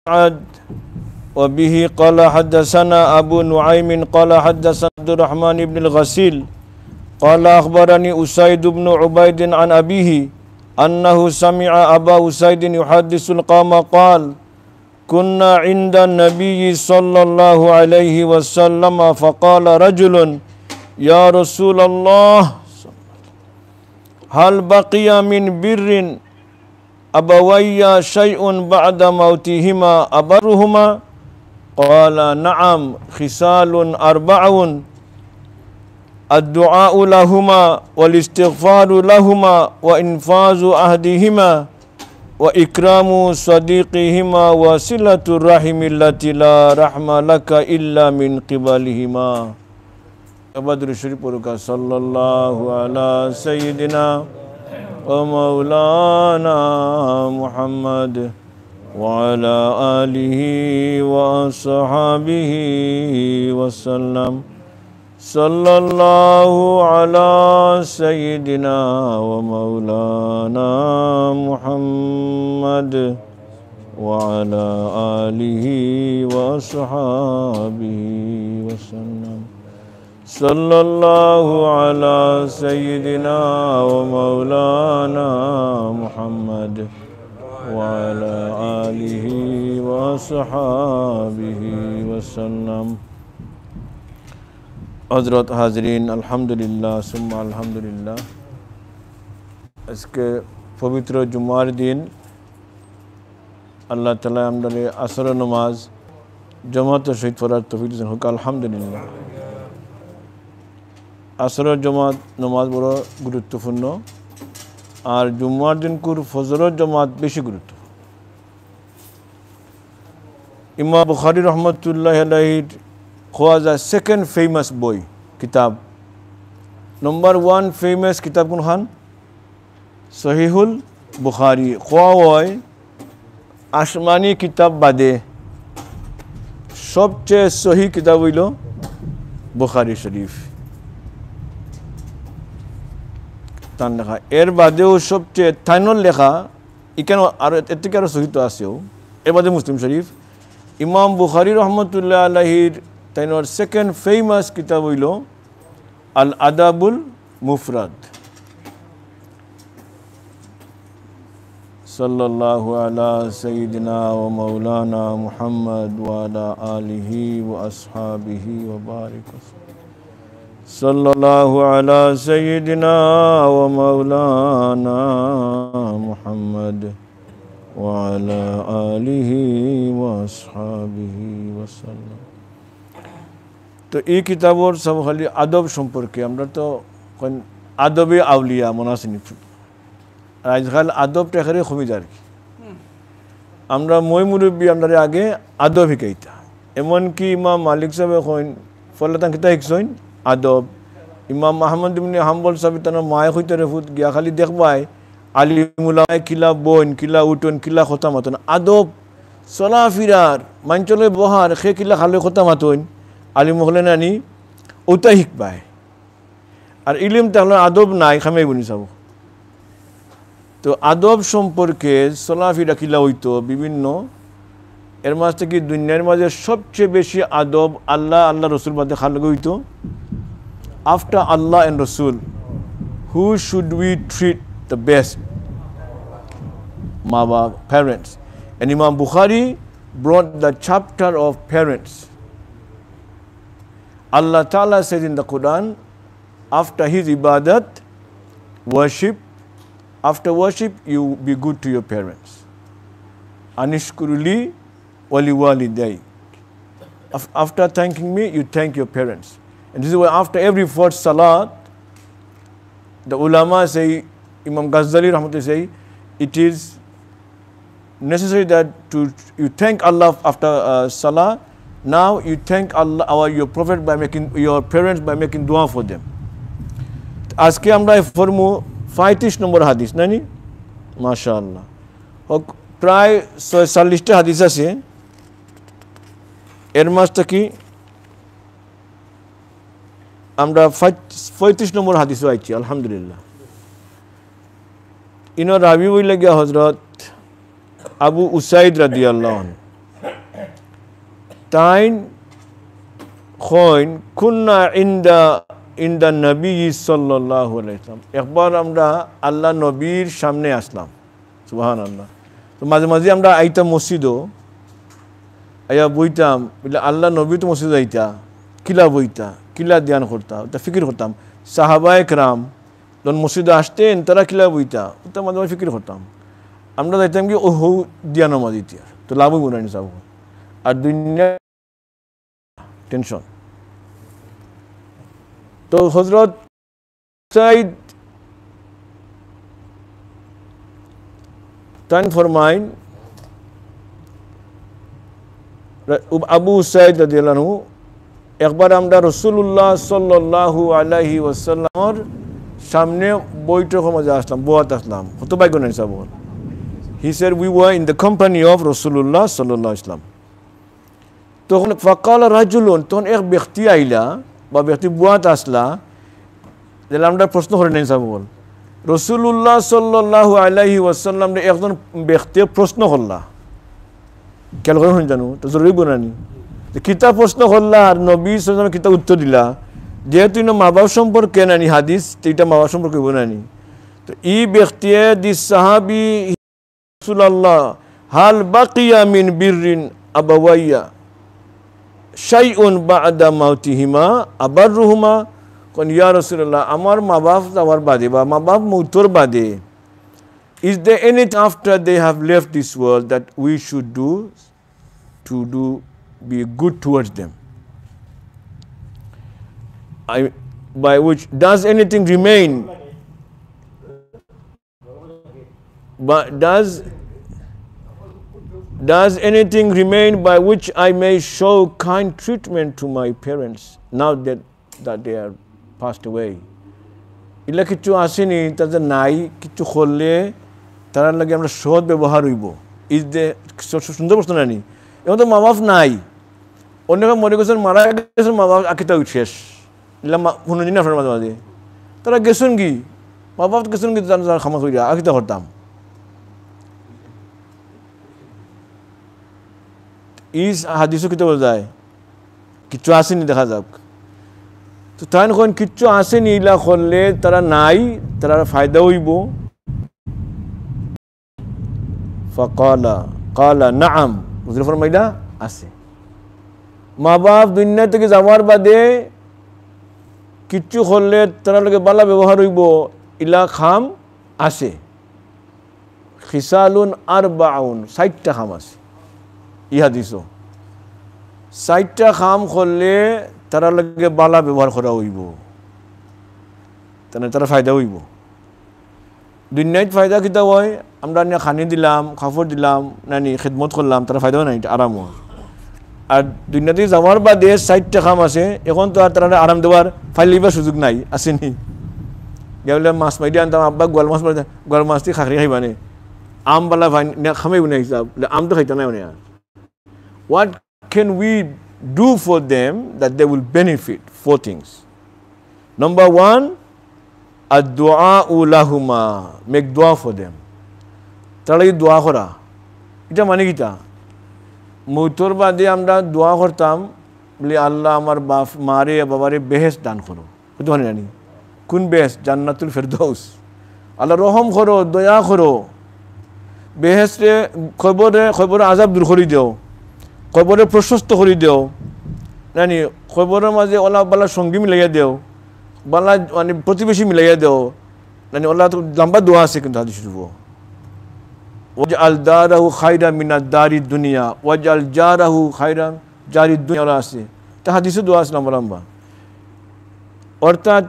عاد وبه قال حدثنا أبو نعيم قال حدثنا عبد الرحمن بن الغسيل قال أخبرني أسيد بن عبيد عن أبيه أنه سمع أبا أسيد يحدث القوم قال كنا عند النبي صلى الله عليه وسلم فقال رجل يا رسول الله هل بقي من بر أبوي شيء بعد موتهما أبرهما قال نعم خصال أربع الدعاء لهما والاستغفار لهما وإنفاذ عهدهما وإكرام صديقهما وصلة الرحم التي لا رحم لك إلا من قبلهما أبدر الشريف صلى الله على سيدنا ومولانا محمد وعلى آله وصحبه وسلم صلى الله على سيدنا ومولانا محمد وعلى آله وصحبه وسلم صلى الله على سيدنا ومولانا محمد وعلى آله وصحبه وسلم हज़रत हाज़रीन अल्हम्दुलिल्लाह सुम्मा अल्हम्दुलिल्लाह আজকে পবিত্র জুমার দিন আল্লাহ তাআলা আমাদের আসর নামাজ জামাতের সহিত পড়ার তৌফিক দিয়েছেন হোক আলহামদুলিল্লাহ আসর জামাত নামাজ বড় গুরুত্বপূর্ণ আর জুমার দিন কুর ফজরের জামাত বেশি গুরুত্ব ইমাম বুখারী রহমাতুল্লাহি আলাইহি was a second famous boy kitab number 1 famous kitab kun khan sahihul bukhari khoy ashmani kitab bade sobche sahih kitab hilo bukhari sharif tan lekha er badeo sobche thainol lekha ikeno aro etikaro sahih to aseo er bade muslim sharif imam bukhari rahmatullah alaihi তাইনোর second famous কিতাব হইল আল আদাবুল মুফরাদ সাল্লাল্লাহু আলা সাইয়্যিদিনা ওয়া মাওলানা মুহাম্মদ ওয়া আলা আলিহি ওয়া আসহাবিহি ওয়া বারিক সাল্লাল্লাহু আলা সাইয়্যিদিনা ওয়া মাওলানা মুহাম্মদ ওয়া আলা আলিহি ওয়া আসহাবিহি ওয়া সাল্লাম তো এই কিতাবর সব খালি আদব সম্পর্কে আমরা তো আদবে আউলিয়া মনাসিনি আর আজকাল আদবটা এখানে কমে যায় আর কি আমরা মই মুরব্বী আপনার আগে আদব শিকাইতা এমনকি ইমাম মালিক সাহেব এখন ফলাতান কিতা শিকছইন আদব ইমাম আহমদ ইবনে হাম্বল সাহেব তার মায়ে হইতে রেফুত গিয়া খালি দেখবাই আলিমুলামায়ে কিলা বইন কিলা উঠন কিলা কথা মাতন আদব চলা ফিরার মাঞ্চলে বহার সে কিলা খালে কথা মাতন আলিম হলে নানি ওটাই শিখবায় আর ইলিম তাহলে আদব নাই খামেই বনি চাব তো আদব সম্পর্কে চলাফিরা কিলা হইতো বিভিন্ন এর মাঝ থেকে দুনিয়ার মাঝে সবচেয়ে বেশি আদব আল্লাহ আল্লাহ রসুল বাদে খাল হইতো আফটার আল্লাহ এন্ড রসুল who should we treat the best মা বাপ parents and imam Bukhari brought the chapter of parents Allah Ta'ala says in the Quran, after his ibadat, worship, after worship, you be good to your parents. Anishkuruli wali walidai. After thanking me, you thank your parents. And this is why after every fourth salat, the ulama say, Imam Ghazali rahmatullahi say, it is necessary that you thank Allah after salah. Now you thank Allah or your prophet by making your parents by making dua for them. আজকে আমরা ফরমু 35 নম্বর হাদিস নানি মাশাআল্লাহ প্রায় 46টা হাদিস আছে এর মাঝটা কি আমরা 35 নম্বর হাদিসও আইছি আলহামদুলিল্লাহ ইনো রাবি বইলে গিয়া হযরত আবু উসাইদ রাদিয়াল্লাহু আনহু তাইন কইন কুন্না ইন্দা নবী সাল্লাল্লাহু আলাইহি ওয়াসাল্লাম, একবার আমরা আল্লাহ নবীর সামনে আসলাম, সুবহানাল্লাহ। তো মাঝে মাঝে আমরা আইতাম মসজিদও, আইয়া বইতাম, বলে আল্লাহ নবী তো মসজিদ আইতা, কিলা বইতা, কিলা ধ্যান করতাম, তা ফিকির করতাম। সাহাবায়ে কেরাম যখন মসজিদে আসতেন তারা কিলা বইতা, ওটা মাঝে মাঝে ফিকির করতাম। আমরা যাইতাম কি ও হৌ ধ্যানের মাঝে ইতিহাস, তো লাভই বোনানি চাব আর দুনিয়া টেনশন। তো হজরত সাইদ তান ফরমাইন, আবু সাইদ রাদিয়াল্লাহু আনহু, একবার আমরা রাসূলুল্লাহ সাল্লাল্লাহু আলাইহি ওয়াসাল্লামের সামনে বৈঠকের মাঝে আসলাম, বোয়াত আসলাম, হতভাগ্য নাই সাব। He said we were in the company of রাসূলুল্লাহ সাল্লাল্লাহু আলাইহি ওয়াসাল্লাম। তখন ফাকাল রাজুলুন, তখন এক ব্যক্তি আইলা বা ব্যক্তি বোয়াত আসলা, তাহলে আমরা প্রশ্ন করে নেই সাব। রাসূলুল্লাহ সাল্লাল্লাহু আলাইহি ওয়াসাল্লাম একজন ব্যক্তি প্রশ্ন করলা, খেয়াল করে শুন জানো তো জরুরি বোনানি কিতা প্রশ্ন করলা আর নবী সাল্লাল্লাহু আলাইহি ওয়াসাল্লাম কিতা উত্তর দিলা। যেহেতু মা বাপ সম্পর্কে নানি হাদিস, তো এটা মা বাপ সম্পর্কে বোনানি। তো এই ব্যক্তি দিস সাহাবি রাসূলুল্লাহ হাল বাকিয়া মিন বিররিন আবাওয়াইয়া শাইউন বা'দা মাউতিহিমা আবাররুহুমা, কোন ইয়া রাসূলুল্লাহ আমার মা বাপ যাওয়ার বাদে বা মা বাপ মৃত্যুর বাদে, is there anything after they have left this world that we should do to be good towards them? By which does anything remain? But does anything remain by which I may show kind treatment to my parents now that they are passed away? ইলা কিছু আসেনি, তাদের নাই কিছু করলে তারা লাগে আমরা সৎ ব্যবহার হইব। ইজ দে সুন্দর প্রশ্ন নানি, এখন তো মা বাপ নাই, অন্যকে মনে করছেন মারা গেছেন, মা বাপ আঁকিটা শেষ, এলা শুনি না আপনার মাঝে মাঝে তারা গেছেন কি মা বাপ গেছেন কি তারা ক্ষমা করিয়া আঁকিটা করতাম। এই হাদিসও কিতা বলা যায় কিচ্ছু আসেনি, দেখা যাক। তো তাই এখন কিচ্ছু আসেনি, ইলা করলে তারা নাই, তারা ফায়দা হইব। কালা নাআম, হুজুর ফরমাইলা আছে। মা বাপ দুনিয়া থেকে যাওয়ার বাদে কিচ্ছু করলে তারা লগে বালা ব্যবহার হইব, ইলা খাম আছে। খিসালুন আরবাউন, 60টা খাম আছে। ইহা দিস 60টা খাম করলে তারা লগে বালা ব্যবহার করা হইব, তারা ফায়দা হইব। দুনিয়ায় ফায়দা কিতা হয়, আমরা খানি দিলাম, কাপড় দিলাম, নানি খেদমত করলাম, তারা ফায়দাও নাই, আরাম হয়। আর দুনিয়াতে যাওয়ার বাদে 60টা খাম আছে, এখন তো আর তারা আরাম দেওয়ার ফাইলিবার সুযোগ নাই, আসেনি। গেলে মাছ মারি আনতাম, আব্বা গোয়াল মাছ মারি, গোয়াল মাছ দিয়ে খাখরি খাইবানে, আম বালা ভাই খামাইব না হিসাব, আম তো খাইতে নাই মানে। আর what can we do for them that they will benefit? 4 things. Number 1, ad-du'a'u lahuma, make dua for them. তারা এই দোয়া করা, এটা মানে কিটা মৃত্যুর বাদে আমরা দোয়া করতাম, বলি আল্লাহ আমার বাপ মারে বাবারে বেহেশত দান করো, বুঝতে পারি জানি কোন বেহেশত, জান্নাতুল ফেরদৌস। আল্লাহ রহম করো, দয়া করো, বেহেশতে খবরে আজাব দূর করে দেও, খবরে প্রশস্ত করে দেও, জানি খবরের মাঝে ওলা বালা সঙ্গী মিলাইয়া দেও, বালা মানে প্রতিবেশী মিলাইয়া দেও, জানি ওলা তো লম্বা দোয়া আছে কিন্তু হাদিস শুরু ওয়াজআল দারাহু খায়রাম মিনাদ দারিদ দুনিয়া ওয়াজআল জারাহু খায়রাম জারিদ দুনিয়া আছে, তা হাদিসে দোয়া আছে লম্বা লম্বা। অর্থাৎ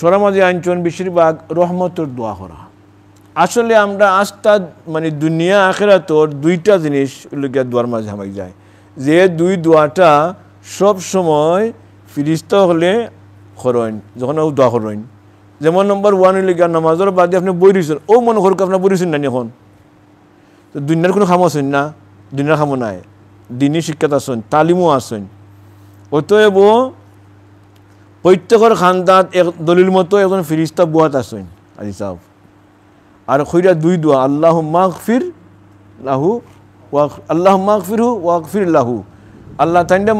সরামাজি আইনচন বেশিরভাগ রহমতের দোয়া করা। আসলে আমরা আস্থা মানে দুনিয়া আখিরাতর 2টা জিনিস লোকের দোয়ার মাঝে হামাই যায়, যে 2 দোয়াটা সব সময় ফিরিস্তা হলে করেন যখন দোয়া করেন। যেমন নম্বর 1 হইলে গিয়া নামাজের বাদে আপনি বই রয়েছেন, ও মনে করুক আপনার বই রয়েছেন না এখন, তো দুনিয়ার কোনো খামো আছেন না, দুনিয়ার খামো নাই, দিনই শিক্ষাত আসেন, তালিমও আসেন। অতএব প্রত্যেকের খান্দাত এক দলিল মতো একজন ফিরিস্তা বুয়াত আসেন আজি সাহেব। আর খৈরা 2 দোয়া, আল্লাহুম্মা গফির লাহু ওয়া আল্লাহুম্মা গফিরহু ওয়া গফির লাহু, আল্লাহ তাইন্দে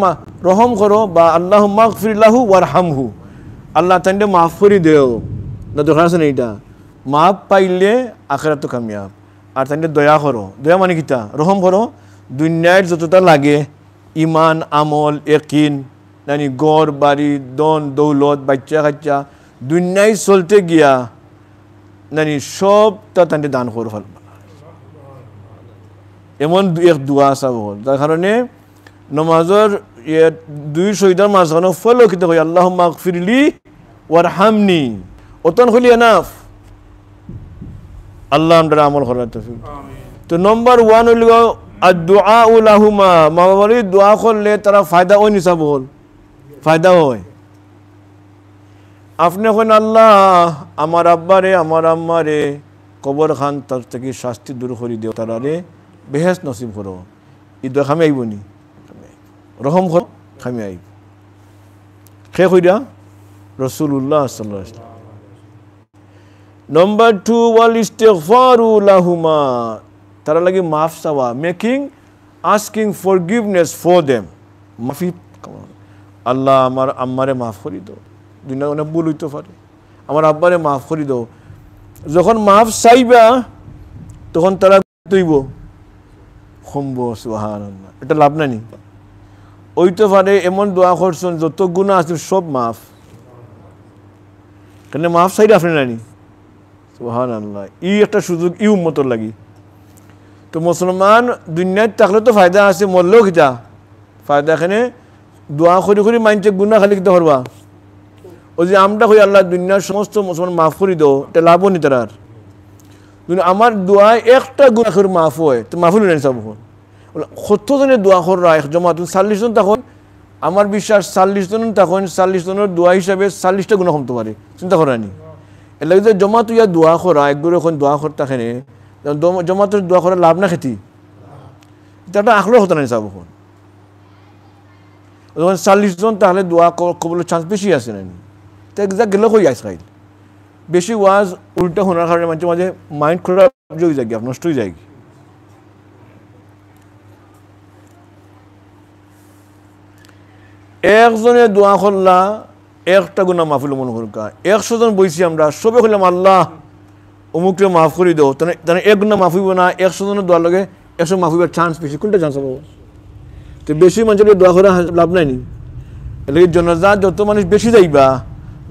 রহম করো বা আল্লাহ মাগফিরিল্লাহু ওয়ারহামহু, আল্লাহ তাইন্দে মাফ করে দেও, না দরকার আছে না এইটা। মাফ পাইলে আখিরাত তো কামিয়াব। আর তাইন্দে দয়া করো, দয়া মানে কিতা, রহম করো, দুনিয়ার যতটা লাগে ইমান আমল ইয়াকিন নানি গড় বাড়ি দন দৌলত বাচ্চা কাচ্চা দুনিয়ায় চলতে গিয়া নানি সবটা তাইন্দে দান করো ফেল। এমন এক দোয়া আছে বল, তার কারণে নমাজের দুই শহীদের মাঝখানে ফলো কিতা কই আল্লাহ মাগফিরলি ওয়ারহামনি, অতন হলি এনাফ। আল্লাহ আমরা আমল করার তৌফিক। তো নম্বর 1 হইল আদ-দুআ লাহুমা, মা বাবার দোয়া করলে তারা ফায়দা হয় নিসা বল, ফায়দা হয়। আপনি এখন আল্লাহ আমার আব্বারে আমার আম্মারে কবর খান তার থেকে শাস্তি দূর করে দিও, তারারে বেহেশত নসিব করো, ই দোয়া খামে আইব নি, রহম করো খামে আইব। শেষ হইয়া রাসূলুল্লাহ সাল্লাল্লাহু আলাইহি ওয়াসাল্লাম। নম্বর 2 ওয়াল ইস্তিগফারু লাহুমা, তারা লাগে মাফ চাওয়া, making asking forgiveness for them, মাফি। আল্লাহ আমার আম্মারে মাফ করে দাও, দুনিয়া অনেক ভুল হইতে পারে, আমার আব্বারে মাফ করে দাও। যখন মাফ চাইবা তখন তারা তৈব সম্ভ সুবহানাল্লাহ, এটা লাভ নানি ওইতে পারে এমন দোয়া করছেন যত গুনাহ আছে সব মাফ, কেন মাফ চাইলে আপনি নানি সুবহানাল্লাহ। ই একটা সুযোগ ই উম্মতর লাগি। তো মুসলমান দুনিয়ায় থাকলে তো ফায়দা আছে, মরলেও কিতা ফায়দা, এখানে দোয়া করি করি মানছে গুনাহ খালি কিতা করবা। ওই যে আমরা কই আল্লাহ দুনিয়ার সমস্ত মুসলমান মাফ করে দাও, এটা লাভও নি তার। আমার দোয়ায় একটা গুনাহ করে মাফ হয় তো মাফ হইল না সব। কতজনের দোয়া করা এক জমাত 40 জন, তখন আমার বিশ্বাস 40 জন তখন 40 জনের দোয়া হিসাবে 40টা গুনাহ কমতে পারে, চিন্তা করানি। এর লাগে যে জমাত ইয়া দোয়া করা একগুলো এখন দোয়া করতে এখানে জমাতের দোয়া করার লাভ না খেতি, এটা আখলো হতো না সব। যখন 40 জন তাহলে দোয়া কবলের চান্স বেশি আছে না, তো একজাক গেলে কই আইস খাইল বেশি ওয়াজ উল্টা শোনার কারণে মাঝে মাঝে মাইন্ড খারাপ হয়ে যায়, নষ্ট হয়ে যায়। একজনে দোয়া করলা একটা গুনাহ মাফ হইল মনে করুকা, 100 জন বইছি আমরা সবে কইলাম আল্লাহ অমুককে মাফ করে দাও, তাহলে এক গুনাহ মাফ হইব না, 100 জনের দোয়ার লগে 100 মাফ হইবার চান্স বেশি, কোনটা চান্স হবো? তো বেশি মানুষের দোয়া করা লাভ নাই নি। এর জনাজাত যত মানুষ বেশি যাইবা,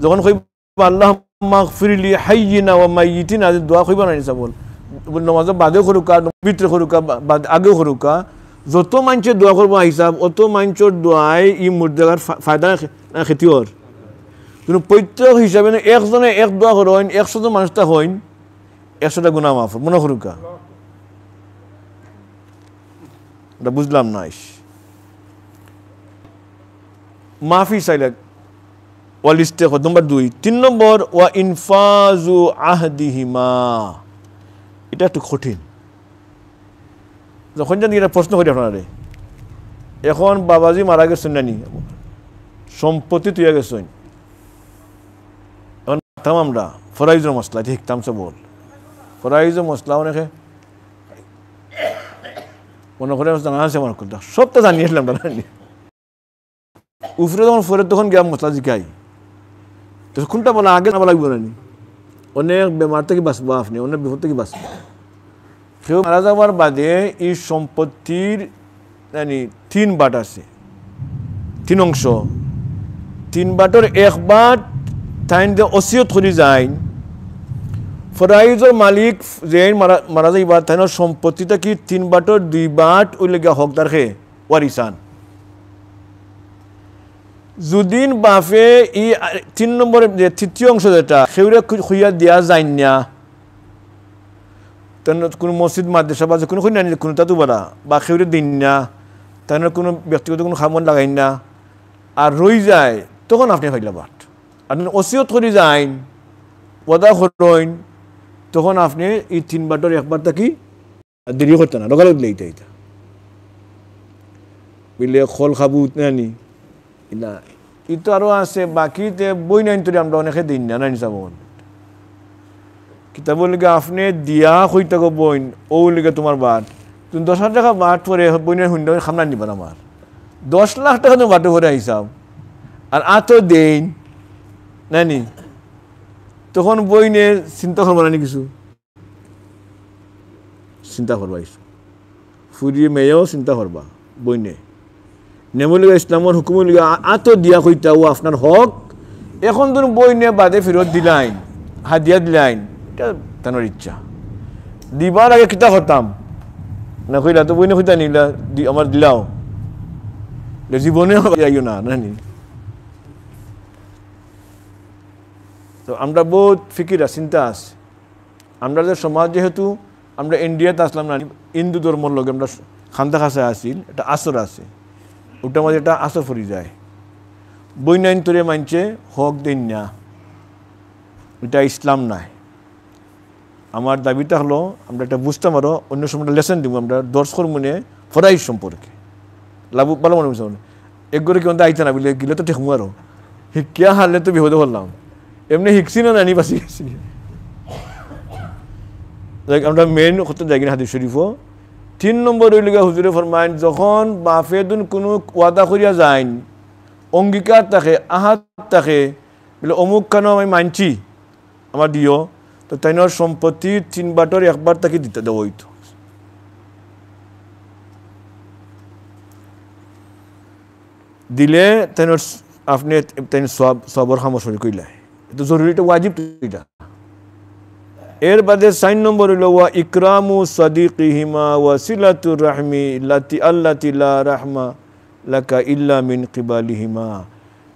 যখন কইবা আল্লাহ মাগফিরলি হাইয়িনা ওয়া মাইয়িতিনা, দোয়া কইবা না নিসা বল, নামাজের বাদেও করুকা ভিতরে করুকা আগেও করুকা, যত মানুষের দোয়া করবো হিসাব অত মানুষের দোয়ায় ই মুর্দাগার ফায়দা খেতি হর। কিন্তু প্রত্যেক হিসাবে একজনে এক দোয়া করেন 100 জন মানুষটা হইন 100টা গুনাহ মাফ মনে করুকা, এটা বুঝলাম না। মাফি চাইলে ওয়াল ইস্তিগফার নম্বর 2। 3 নম্বর ওয়া ইনফাজু আহদিহিমা, এটা একটু কঠিন। যখন জানি এটা প্রশ্ন করি আপনারে, এখন বাবাজি মারা গেছেন নানি, সম্পত্তি তুই গেছেন, এখন থাম আমরা ফরাইজের মশলা ঠিকতাম সে বল, ফরাইজের মশলা অনেকে মনে করে জানা আছে মনে করতে সবটা জানিয়ে আসলাম জানি উফরে যখন ফরে তখন গিয়া মশলা জিকাই, তো কোনটা বলা আগে না বলা লাগবে না, অনেক বেমার থেকে বাঁচবো আপনি, অনেক বিপদ থেকে বাঁচবো। কেউ মারা যাওয়ার বাদে এই সম্পত্তির 3 বাট আছে, 3 অংশ, 3 বাটর 1 বাট তাইন যে ওসিয়ত করে যায়, ফরাইজের মালিক যে মারা যাইবা তাইনের সম্পত্তিটা কি 3 বাটর 2 বাট ওই লেগে হকদার খে ওয়ারিসান। যদিন বাফে ই 3 নম্বরের যে তৃতীয় অংশ যেটা সেগুলো খুঁয়া দেওয়া যায় না, কোনো মসজিদ মাদ্রাসা বা কোনো খুঁজে না কোনো তাতো বলা বা সেগুলো দিন না, তাই কোনো ব্যক্তিগত কোনো খামন লাগাই না, আর রই যায় তখন আপনি ফাইলা বাট। আপনি ওসিয়ত করে যাইন ওদা করেন, তখন আপনি এই 3 বাটের 1 বাটটা কি দেরি করতে না, লগালগ লেইতে এইটা বুঝলে খল খাবো নানি না। ই তো আরও আছে বাকিতে বই নাইন তৈরি আমরা অনেকে দিন না নাইন চাব কিতাবর লিগে আপনি দিয়া হই থাকো বইন ও লিগে তোমার বাট তুমি 10,000 টাকা বাট পরে বইনের শূন্য খামনা নিবার আমার 10 লাখ টাকা তো বাটে ভরে হিসাব আর আতো দেন নানি তখন বই নিয়ে চিন্তা করবো না কিছু চিন্তা করবা ফুরিয়ে মেয়েও চিন্তা করবা বই নে নেমলিগা ইসলামের হুকুমলিগা আতো দিয়া কইতা ও আপনার হক এখন তুমি বই নিয়ে বাদে ফেরত দিলাইন হাদিয়া দিলাইন এটা তানোর ইচ্ছা দিবার আগে কিতা করতাম না কইলা তো বই নিয়ে কইতা নিলা আমার দিলাও জীবনে যাইও না নানি তো আমরা বহুত ফিকিরা চিন্তা আছে আমরা যে সমাজ যেহেতু আমরা ইন্ডিয়াতে আসলাম না হিন্দু ধর্মর লগে আমরা খান্দা খাসায় আসিল একটা আসর আছে ওটার মাঝে একটা আসর ফুরি যায় বই নাইন তোরে মানছে হক দেন না এটা ইসলাম নাই আমার দাবিটা হলো আমরা একটা বুঝতাম আরও অন্য সময় লেসন দিব আমরা দর্শকর মনে ফরাইশ সম্পর্কে লাভ ভালো মনে বুঝতে একগরে কেমন আইতে না বলে গেলে তো ঠিক আরও শিক্ষা হারলে তো বিপদে করলাম এমনি শিখছি না নানি বাঁচি গেছি আমরা মেন কত জায়গা হাদিস শরীফও 3 নম্বর হইলে হুজুরে ফরমাইন যখন বাফেদুন কোনো ওয়াদা করিয়া যাইন অঙ্গীকার থাকে আহাত থাকে বলে অমুক কেন আমি মানছি আমার দিও তো তাইনোর সম্পত্তি 3 বাটর 1 বার তাকে দিতে দেওয়া হইতো দিলে তাইনোর আপনি তাইন সবর খামসরি কইলা এটা জরুরি এটা ওয়াজিব এটা এর বাদে 4 নম্বর হইল ওয়া ইকরামু সাদিকিহিমা ওয়া সিলাতুর রাহমি আল্লাতি লা রাহমা লাকা ইল্লা মিন কিবালিহিমা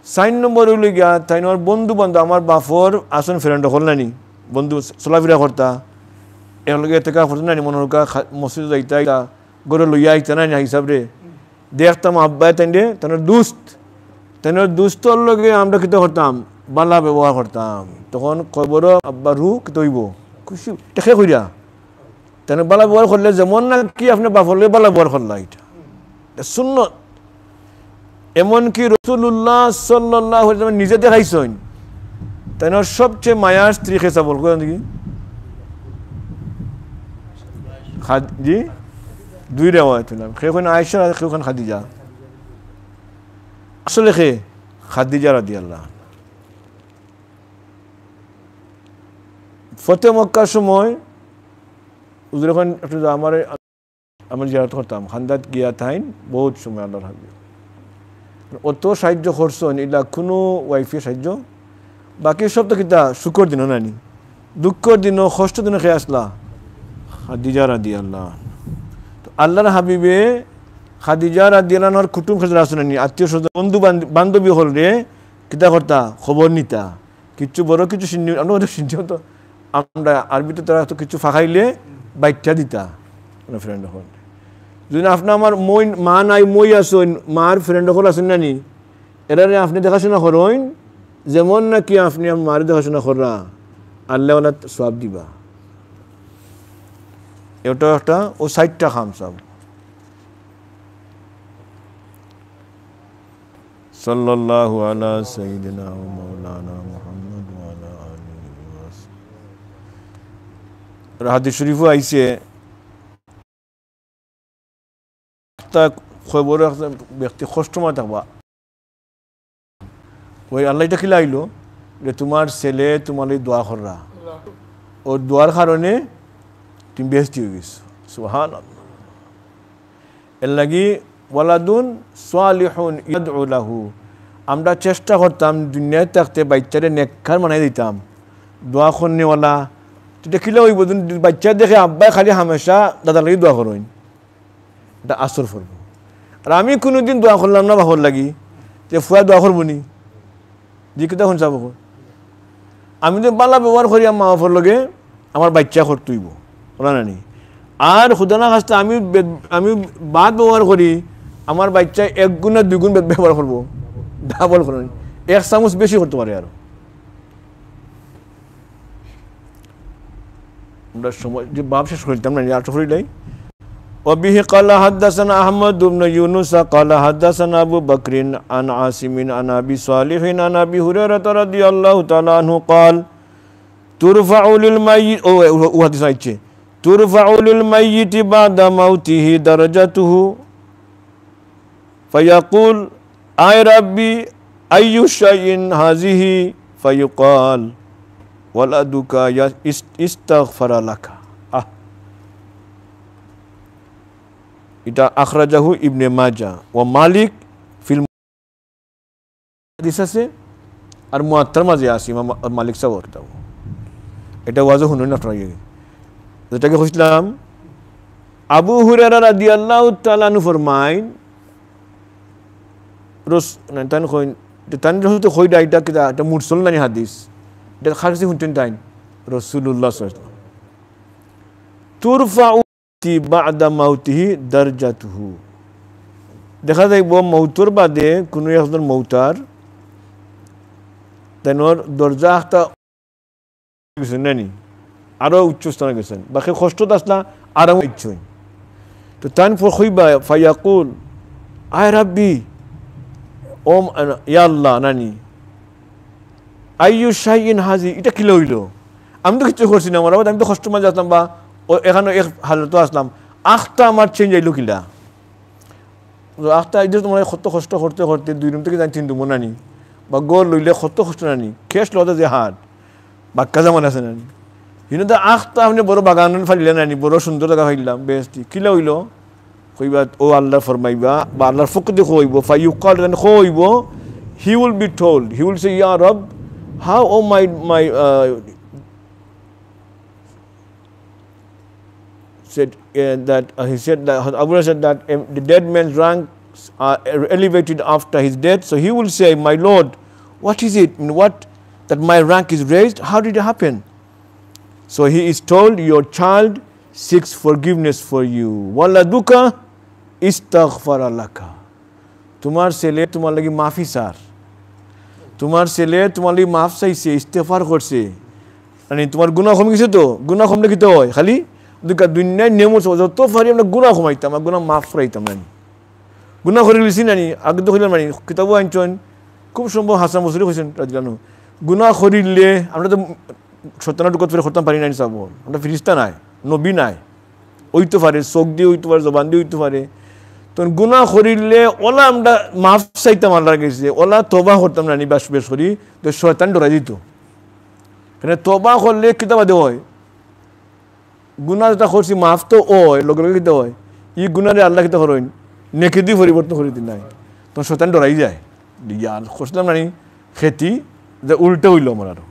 4 নম্বর হইল গিয়া তাইনোর বন্ধু বান্ধব আমার বাফর আসন ফ্রেন্ড হল নানি বন্ধু চলাফেরা করতা এর লগে থেকে ফটো নানি মনোরকা মসজিদ যাইতা গরে লইয়া আইতা না হিসাবে দেখতাম আব্বাই তাইনে তাইনোর দুস্তর লগে আমরা কিতা করতাম বালা ব্যবহার করতাম তখন কবর আব্বা রু তৈব খুশি টেকে কইরা তেন বালা ব্যবহার করলে যেমন না কি আপনি বাফলে বালা ব্যবহার করলা এটা সুন্নত এমনকি রাসূলুল্লাহ সাল্লাল্লাহু আলাইহি ওয়াসাল্লাম নিজে দেখাইছেন তেন সবচেয়ে মায়ার স্ত্রী খেসা বল কোন দিকে জি 2 রিওয়ায়াত নাম কেখন আয়েশা কেখন খাদিজা আসলে খাদিজা রাদিয়াল্লাহু ফতে মক্কার সময় হুজুর এখন একটু আমার জিয়ারত করতাম খান্দাত গিয়া থাইন বহুত সময় আল্লাহর হাবিব অত সাহায্য করছেন এগুলা কোনো ওয়াইফের সাহায্য বাকি সব তো কিতা শুকর দিন নানি দুঃখর দিনও কষ্ট দিনও খেয়ে আসলা খাদিজা রাদিয়াল্লাহু তো আল্লাহর হাবিবে খাদিজা রাদিয়াল্লাহুর কুটুম খেজরা আসেন আত্মীয় স্বজন বন্ধু বান্ধবী হল রে কিতা করতা খবর নিতা কিছু বড় কিছু শুনি আমরা শুনছি তো আমরা আরবিতে তারা তো কিছু ফাঁকাইলে বাইটা দিতা ফ্রেন্ড হল যদি আপনি আমার মই মা নাই মই আসেন মার ফ্রেন্ড হল আসেন নানি এরারে আপনি দেখাশোনা করেন যেমন নাকি আপনি মার দেখাশোনা করা আল্লাহ সব দিবা এটা একটা ও 60টা খাম সব সাল্লাল্লাহু আলা সাইয়্যিদিনা ওয়া মাওলানা মুহাম্মদ ওয়া আলা আলিহি ওয়া সাহবিহি হাদিস শরীফে আইছে তা খবর ব্যক্তি কষ্টমা থাকবা ওই আল্লাহ এটা কি লাইলো যে তোমার ছেলে তোমার দোয়া কররা ও দোয়ার কারণে তুমি বেহেশতি হয়ে গেছো সুবহানাল্লাহ এর লাগি ওয়ালাদুন সালিহুন ইয়াদউ লাহু আমরা চেষ্টা করতাম দুনিয়ায় থাকতে বাচ্চারে নেককার বানাই দিতাম দোয়া করনেওয়ালা দেখিলে ওই বাচ্চা দেখে আব্বাই খালি হামেশা দাদার লাগি দোয়া করেন এটা আসর করবো আর আমি কোনোদিন দোয়া করলাম না বাহর লাগি যে ফুয়া দোয়া করবো নি যে কিতা শুন চাব আমি তো বালা ব্যবহার করি মা বাপর লগে আমার বাচ্চা করতেইব ওরা নানি আর খুদানা খাস্তা আমি বাদ ব্যবহার করি আমার বাচ্চা 1 গুণ না 2 গুণ ব্যবহার করবো ডাবল করে 1 চামচ বেশি করতে পারে আরো আমরা সময় যে বাপ শেষ করতাম না আর করিলাই وبه قال حدثنا احمد بن يونس قال حدثنا ابو بكر عن عاصم عن ابي صالح عن ابي هريره رضي الله تعالى عنه قال ترفع للميت حديث আছে ترفع للميت بعد موته درجته ফায়াকুল আয় রাব্বি আইয়ু শাইইন হাযিহি ফায়ুকাল ওয়ালাদুকা ইস্তাগফারা লাকা। এটা আখরাজাহু ইবনে মাজাহ ওয়া মালিক ফিল হাদিস আছে আর মুয়াত্তার মাঝে আছে ইমাম মালিক সাহেব এটা ওয়াজও শুনুন আপনারা যেটাকে কইছিলাম আবু হুরায়রা রাদিয়াল্লাহু তাআলা আনহু ফরমাইন তান হয়তো কইডা এটা কিতা এটা মুরসাল নানি হাদিস এটা খারসি শুনতেন তাই রাসূলুল্লাহ সাল্লাল্লাহু আলাইহি ওয়াসাল্লাম তুরফাউ বাদা মাউতিহি দারজাতুহু। দেখা যাইব মৌতর বাদে কোনো একজন মৌতার তেনর দরজা একটা গেছেন নানি আরো উচ্চ স্থানে গেছেন বাকি কষ্টত আসলা আরাম ইচ্ছই তো তান ফইবা ফায়াকুল আয় রাব্বি ওম ইয়া আল্লাহ নানি আইয়ু শাইইন হাজি এটা কি লইল আমি তো কিছু করছি না আমার আমি তো কষ্ট মাঝে আসলাম বা এখানে এক হালত আসলাম আখটা আমার চেঞ্জ আইলো কিলা আখটা আইলে তোমার কত কষ্ট করতে করতে 2 রুম থেকে যাই 3 রুম নানি বা গোল লইলে কত কষ্ট নানি খেস লতে যে হাত বাক্কা যেমন আছে নানি কিন্তু আখটা আপনি বড় বাগান ফাইলে নানি বড় সুন্দর জায়গা ফাইলাম বেশটি কিলা হইল কইবা ও আল্লাহ ফরমাইবা বা আল্লাহর ফকতে কইব ফায়ুকাল কইব he will be told he will say ইয়া রব how oh my said that he said that Abu Hurairah said that the dead man's ranks are elevated after his death, so he will say, my Lord, what is it, what that my rank is raised? How did it happen? So he is told, your child seeks forgiveness for you, waladuka istaghfara laka. তোমার ছেলে তোমার লাগি মাফি চার, তোমার ছেলে তোমার লাগি মাফ চাইছে, ইস্তেগফার করছে, মানে তোমার গুনাহ কমে গেছে। তো গুনাহ কমলে কি তো হয় খালি দুনিয়ায় নেমো যত পারি আমরা গুনাহ কমাইতাম আর গুনাহ মাফ করাইতাম নানি গুনাহ করে লিছি নানি আগে তো হইলাম নানি কিতাবও আনছেন খুব সম্ভব হাসান বসরি কইছেন রাজগানু গুনাহ করিলে আমরা তো শয়তানের ঢুকতে করতাম পারি নাই সব আমরা ফেরেশতা নাই নবী নাই ওইতে পারে চোখ দিয়ে ওইতে পারে জবান দিয়ে ওইতে পারে তো গুনাহ করিলে ওলা আমরা মাফ চাইতাম আল্লাহর কাছে ওলা তওবা করতাম নানি বাস বেশ করি তো শয়তান ডরাই দিত কারণ তওবা করলে কিতাব দে হয় গুনাহ যেটা করছি মাফ তো ওই লগে লগে কিতা হয় ই গুনারে আল্লাহ কিতা করেন নেকি দিয়ে পরিবর্তন করে দিন নাই তখন শয়তান ডরাই যায় ইয়ার করছিলাম নানি খেতি যে উল্টে হইল আমার আরো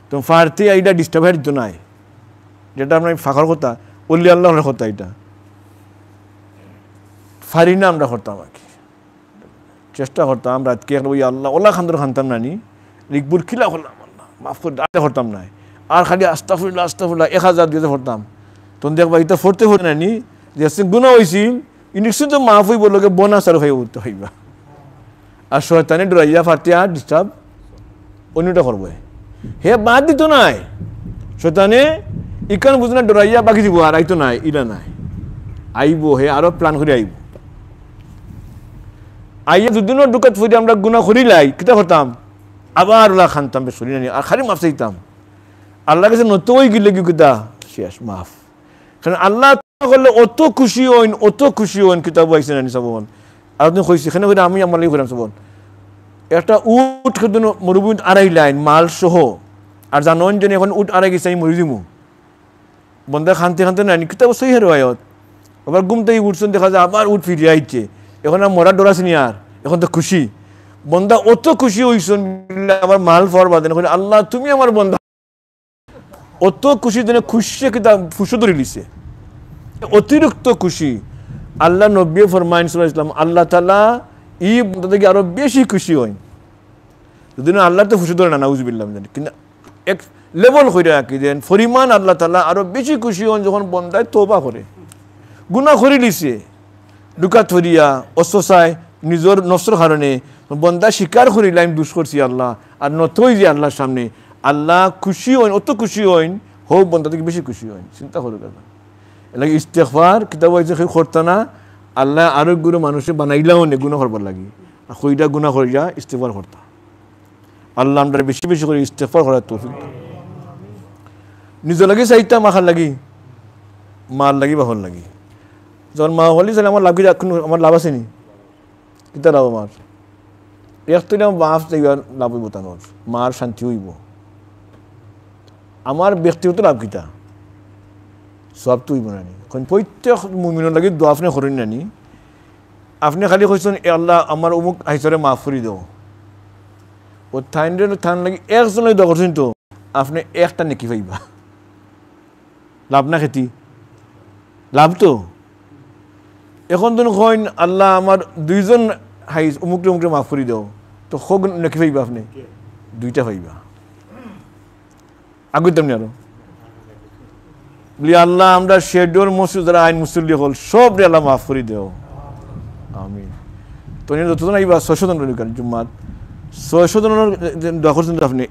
তো ফারতে এইটা ডিস্টার্ব হয়ে দিত নাই যেটা আপনার ফাঁকার কথা অলি আল্লাহর কথা এটা ফারি না আমরা করতাম আর কি চেষ্টা করতাম রাতকে ওই আল্লাহ ওলা খান্দর খানতাম নানি রিকবুর খিলা করলাম আল্লাহ মাফ করে করতাম নাই আর খালি আস্তাগফিরুল্লাহ আস্তাগফিরুল্লাহ 1000 দিয়ে পড়তাম তখন দেখবা এটা পড়তে পড়তে নানি যে গুনাহ হইছিল ইনক্সিন তো মাফ হইব লগে বোনাস আর হয়ে উঠতে হইবা আর শয়তানে ডরাইয়া ফাটিয়া ডিস্টার্ব অন্যটা করবো হে বাদ দিত নাই শয়তানে ইকান বুঝনা ডরাইয়া বাকি দিব আর আইতো নাই ইলা নাই আইব হে আরো প্ল্যান করে আইব আইয়া দুদিনও ঢুকাত ফুটে আমরা গুনাহ করিলাই কিতা করতাম আবার ওলা খানতাম বেশ করি আর খালি মাফ চাইতাম আল্লাহ কাছে নতই গিলে কি কিতা শেষ মাফ কারণ আল্লাহ করলে অত খুশি হইন কিতাব আইছে নানি সবন আর তুমি কইছি এখানে করে আমি আমার লাগি কইলাম সবন একটা উট কিন্তু মরুভূমি 2.5 লাইন মাল সহ আর জানোন যে এখন উট আড়াই গেছে আমি মরি দিমু বন্ধা খানতে খানতে নানি কিতাব সহি রওয়ায়াত আবার ঘুমতেই উঠছেন দেখা যায় আবার উট ফিরে আইছে এখন আর মরা ডরাছিনি আর এখন তো খুশি বন্ধা অত খুশি হইছেন আবার মাল ফর বাদেন আল্লাহ তুমি আমার বন্ধা অত খুশি দিনে খুশি কিতাব ফুসো ধরে লিছে অতিরিক্ত খুশি আল্লাহ নবী ফরমাইন সাল্লাল্লাহু আলাইহি ওয়াসাল্লাম আল্লাহ তাআলা এই বন্ধা থেকে আরো বেশি খুশি হন যদি আল্লাহ তো ফুসো ধরে না নাউজুবিল্লাহ কিন্তু এক লেভেল কইরা রাখি দেন পরিমাণ আল্লাহ তাআলা আরো বেশি খুশি হন যখন বন্দায় তওবা করে গুনাহ করে লিছে দুকা থরিয়া অসসায় নিজের নফসের কারণে বন্দা স্বীকার করিলাম দোষ করছি আল্লাহ আর নতই যে আল্লাহর সামনে আল্লাহ খুশি হন অত খুশি হন হোক বন্দা থেকে বেশি খুশি হন চিন্তা করে কথা এলাকি ইস্তেগফার কিতাব হয়েছে সেই করতে না আল্লাহ আরো গুরু মানুষে বানাইলাও নে গুনাহ করবার লাগি আর কইটা গুনাহ করিয়া ইস্তেগফার করতা আল্লাহ আমরা বেশি বেশি করে ইস্তেগফার করার তৌফিক নিজে লাগি চাইতা মাখার লাগি মার লাগি বাহর লাগি যখন মা হলি তাহলে আমার লাভ আমার লাভ আছে নি কিতা লাভ আমার একটু মাফ যাইবার লাভ হইব তানোর মার শান্তি হইব আমার ব্যক্তিগত লাভ কিতা সব তো হইব নানি কারণ প্রত্যেক মুমিনের লাগে দোয়া আপনি করেন নানি আপনি খালি কইছেন আল্লাহ আমার অমুক আইসরে মাফ করে দাও ও থান লাগে একজনের দোয়া করছেন তো আপনি একটা নেকি পাইবা লাভ না খেতি লাভ তো এখন তুমি কইন আল্লাহ আমার দুইজন হাইস অমুকটা অমুকটা মাফ করে দাও তো হোক নেকি পাইবা আপনি দুইটা পাইবা আগুই তেমনি আরো বলি আল্লাহ আমরা শেডোর মসজিদ যারা আইন মুসল্লি হল সব রে আল্লাহ মাফ করে দেও আমিন তো যতজন আইবা 600 জন জুম্মাত 600 জনের দোয়া করছেন আপনি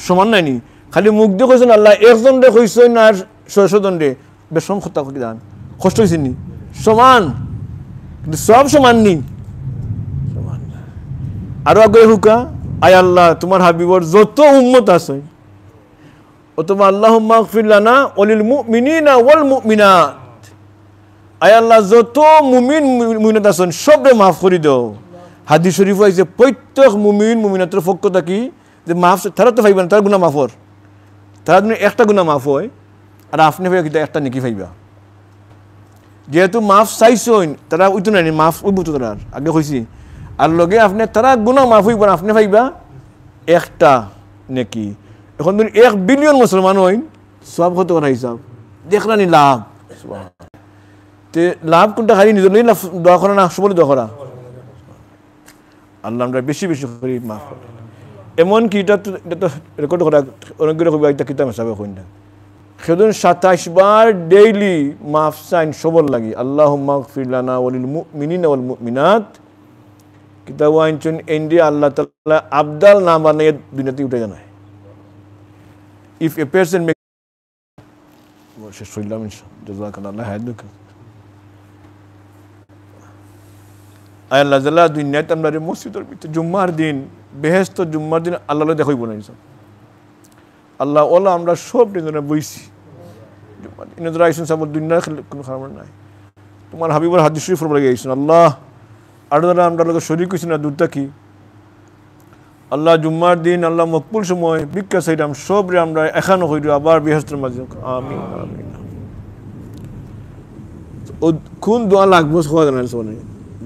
সমান নাইনি খালি মুখ দিয়ে কইছেন আল্লাহ একজন রে কইছেন আর 600 জন রে বেশম কথা কই দান কষ্ট হইছে নি সমান কিন্তু সব সমান নি সমান আরো আগে হুকা আয় আল্লাহ তোমার হাবিবর যত উম্মত আছে অথবা আল্লাহুম্মা গফির লানা ওয়ালিল মুমিনিনা ওয়াল মুমিনাত আয় আল্লাহ যত মুমিন মুমিনাত আছেন সবরে মাফ করে দাও হাদিস শরীফ আছে প্রত্যেক মুমিন মুমিনাতের পক্ষ থাকি যে মাফ তারা তো পাইবেন তার গুনাহ মাফ হর তারা যদি একটা গুনাহ মাফ হয় আর আপনি ভাই একটা নেকি পাইবা যেহেতু মাফ চাইছেন তারা ওইতো নাই মাফ ওইব তো তারা আগে কইছি আর লগে আপনি তারা গুনাহ মাফ হইব আপনি পাইবা একটা নেকি এখন তুমি 1 বিলিয়ন মুসলমান হইন সব কত করা হিসাব দেখলা নি লাভ তে লাভ কোনটা খালি নিজের লাভ দোয়া করা না সবলে দোয়া করা আল্লাহ আমরা বেশি বেশি করি মাফ করে এমন কি এটা তো রেকর্ড করা অনেকগুলো কবি একটা কিতাব হিসাবে কইন না সেদিন 27 বার ডেইলি মাফ চাইন সবল লাগি আল্লাহুম্মা গফির লানা ওয়ালিল মুমিনিনা ওয়াল মুমিনাত কিতাব আইনচন ইন্ডিয়া আল্লাহ তাআলা আবদাল না বানিয়ে দুনিয়াতে উঠে জানায় if a person makes শেষ হইলাম জাযাকাল্লাহ হায়াতুক আল্লাহ জাল্লা দুনিয়াতে আমরা মসজিদের ভিতরে জুম্মার দিন বেহেশত জুম্মার দিন আল্লাহর দেখাইব না আল্লাহ ওলা আমরা সব দিনে বইছি জুম্মার দিন যারা আইছেন সব দুনিয়ার কোনো খারাপ নাই তোমার হাবিবর হাদিস শরীফ পড়ে গেছেন আল্লাহ আর যারা আমরা লোক শরীক হইছি না দুধটা কি আল্লাহ জুম্মার দিন আল্লাহ মকবুল সময় ভিক্ষা চাইলাম সব রে আমরা এখানো হইল আবার বেহেশতের মাঝে আমিন আমিন ও কোন দোয়া লাগবো সবাই জানেন সবাই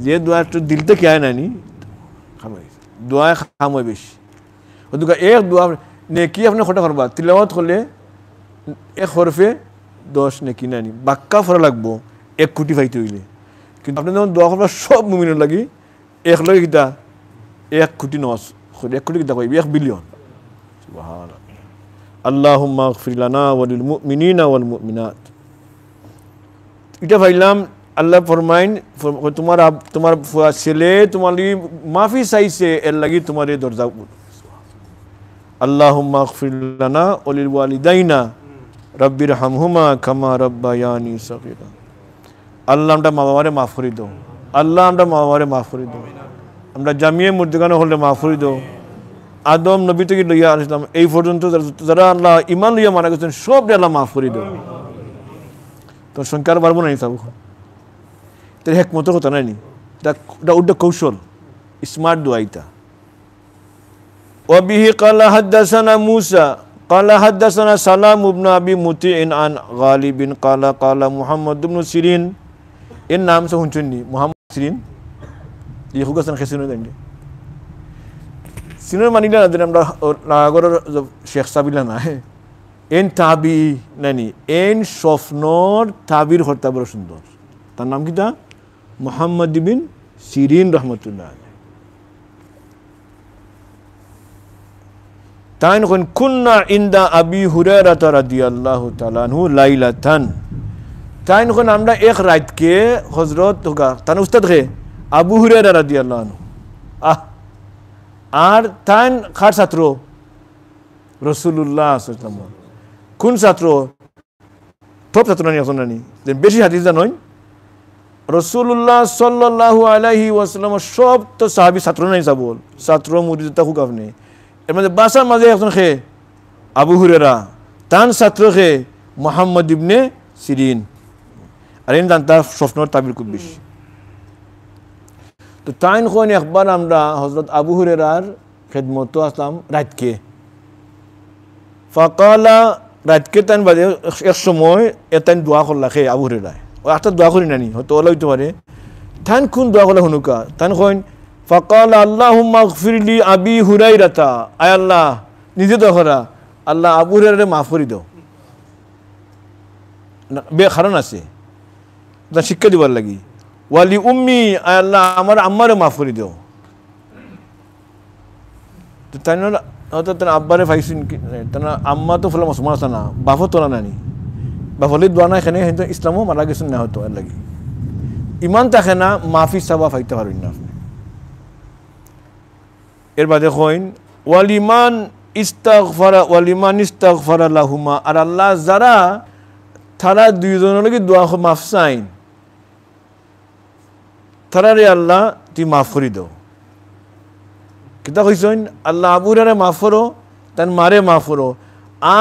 যে দোয়া একটু দিলতে কে আয় নানি খামাই দোয়া খামাই বেশি ও দুকা এক দোয়া নেকি আপনি খটা করবা তিলাওয়াত করলে এক হরফে 10 নেকি নানি বাক্কা ফরা লাগবো 1 কোটি পাইতে হইলে কিন্তু আপনি যখন দোয়া করবা সব মুমিনের লাগি এক লগে কিতা 1 কোটি নস 1 কোটি কিতা কইবি 1 বিলিয়ন সুবহানাল্লাহ আল্লাহুম্মা গফির লানা ওয়ালিল মুমিনিনা ওয়াল মুমিনাত এটা পাইলাম আল্লাহ ফরমাইন তোমার ছেলে তোমার মাফি চাইছে এর লাগি তোমার এই দরজা আল্লাহুম্মা গফির লানা ওয়ালিল ওয়ালিদাইনা রাব্বির হামহুমা কামা রাব্বায়ানি সগীরা আল্লাহ আমরা মা বাবারে মাফ করে দাও আল্লাহ আমরা মা বাবারে মাফ করে দাও আমরা জামিয়ে মুর্দিগানো হলে মাফ করে দাও আদম নবী থেকে লইয়া আসলাম এই পর্যন্ত যারা আল্লাহ ইমান লইয়া মারা গেছেন সব আল্লাহ মাফ করে দাও তোর সংখ্যার বাড়বো না হিসাব তোর হেকমতো কথা নাই নি এটা উড্ড কৌশল স্মার্ট দোয়াইতা ওয়াবিহি ক্বালা হাদাসানা মুসা ক্বালা হাদাসানা সালাম ইবনে আবি মুতিইন আন গালিবিন ক্বালা ক্বালা মুহাম্মদ ইবনে সিরিন এর নাম সে শুনছেন নি মুহাম্মদ সিরিন এই হুকাসান খেসিনো দেননি সিনের মানিলা না আমরা নাগরের শেখ সাবিলা না এন তাবি নানি এন স্বপ্নর তাবির হত্যা বড় সুন্দর তার নাম কিটা মুহাম্মদ বিন সিরিন রহমতুল্লাহ তাই নখন কুন্না ইনদা আবি হুরায়রা রাদিয়াল্লাহু তাআলা আনহু লাইলাতান তাই নখন আমরা এক রাতকে হযরত হোগা তার উস্তাদ কে আবু হুরায়রা রাদিয়াল্লাহু আনহু আর তাই খার ছাত্র রাসূলুল্লাহ সাল্লাল্লাহু আলাইহি ওয়াসাল্লাম কোন ছাত্র টপ ছাত্র নানি আসন নানি বেশি হাদিস জানেন রাসূলুল্লাহ সাল্লাল্লাহু আলাইহি ওয়াসাল্লাম সব তো সাহাবী ছাত্র নাই সাবল ছাত্র মুরিদ তা হুক আপনি এর মধ্যে বাসার মাঝে একজন খে আবু হুরায়রা তান ছাত্র খে মুহাম্মদ ইবনে সিরিন আর ইন তার স্বপ্নর তাবির খুব বেশি তো তাইন কোন একবার আমরা হযরত আবু হুরায়রার খিদমত আসলাম রাতকে ফাকালা রাতকে তান বাজে এক সময় এতান দোয়া করলা খে আবু হুরায়রা ও একটা দোয়া করি নানি হয়তো ওলা হইতে পারে তান কোন দোয়া করলা হুনুকা তান কইন ফাকালা আল্লাহুম্মা গফিরলি আবি হুরায়রাতা আয় আল্লাহ নিজে দোয়া করা আল্লাহ আবু হুরায়রারে মাফ করে দাও বে কারণ আছে তা শিক্ষা দিবার লাগি ওয়ালি উম্মি আয় আল্লাহ আমার আম্মারে মাফ করে দাও তো তাই না হয়তো তার আব্বারে পাইছেন তার আম্মা তো ফলে মুসলমান আছে না বাপও তোলা নানি বাপলি দোয়া না এখানে কিন্তু ইসলামও মারা গেছেন না হয়তো এর লাগি ইমান থাকে না মাফি সাবা পাইতে পারবেন না আপনি এর বাদে কইন ওয়ালিমান ইস্তাগফারা লাহুমা আর আল্লাহ যারা তারা দুইজনের লাগি দোয়া মাফ চাইন তারারে আল্লাহ তুই মাফ করে দাও কিতা কইছেন আল্লাহ আবু হুরায়রা মাফ করো তার মারে মাফ করো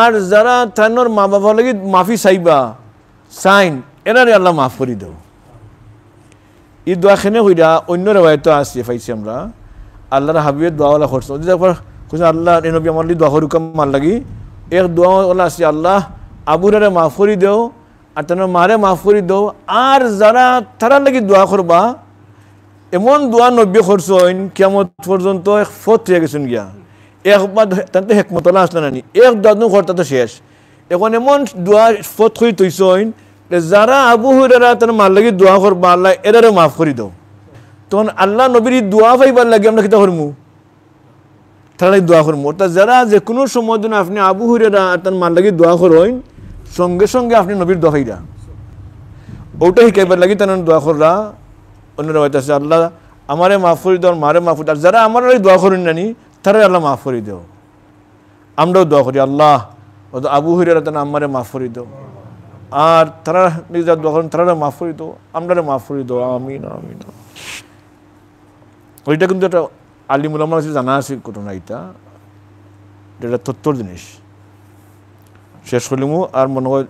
আর যারা তানোর মা বাবার লাগি মাফি চাইবা চাইন এনারে আল্লাহ মাফ করে দাও এই দোয়াখানে হইরা অন্য রেওয়ায়ত আছে পাইছি আমরা আল্লাহর হাবিবের দোয়াওয়ালা করছে কইছে আল্লাহ এ নবী আমার দোয়া করুকাম মার লাগি এক দোয়াওয়ালা আছে আল্লাহ আবু হুরায়রা মাফ করে দাও আর তানোর মারে মাফ করে দাও আর যারা তারা লাগি দোয়া করবা এমন দোয়া নব্বী করছেন কিয়ামত পর্যন্ত এক ফত হয়ে গেছেন গিয়া একবার তাতে হেকমতলা আসলে নানি এক দোয়া করতে তো শেষ এখন এমন দোয়া ফত হয়ে তৈছেন যারা আবু হুরায়রা তার মার লাগি দোয়া করবা আল্লাহ এরারে মাফ করে দাও তখন আল্লাহ নবীর দোয়া পাইবার লাগে আমরা কিতা করবো তারাই দোয়া করবো অর্থাৎ যারা যে কোনো সময় দিন আপনি আবু হুরায়রা তার মার লাগি দোয়া করেন সঙ্গে সঙ্গে আপনি নবীর দোয়া পাইরা ওটা শিখাইবার লাগি তার দোয়া কররা অন্যরা হয়তো আছে আল্লাহ আমারে মাফ করে দাও মারে মাফ করে আর যারা আমার দোয়া করেন নানি তারাই আল্লাহ মাফ করে দাও আমরাও দোয়া করি আল্লাহ আবু হুরায়রা তার আমারে মাফ করে দাও আর তারা নিজের দোয়া করেন তারা মাফ করে দাও আমরা মাফ করে দাও আমিন আমিন ওইটা কিন্তু একটা আলিমুল আমার কাছে জানা আছে ঘটনা এটা তথ্যর জিনিস শেষ করলিমু আর মনে হয়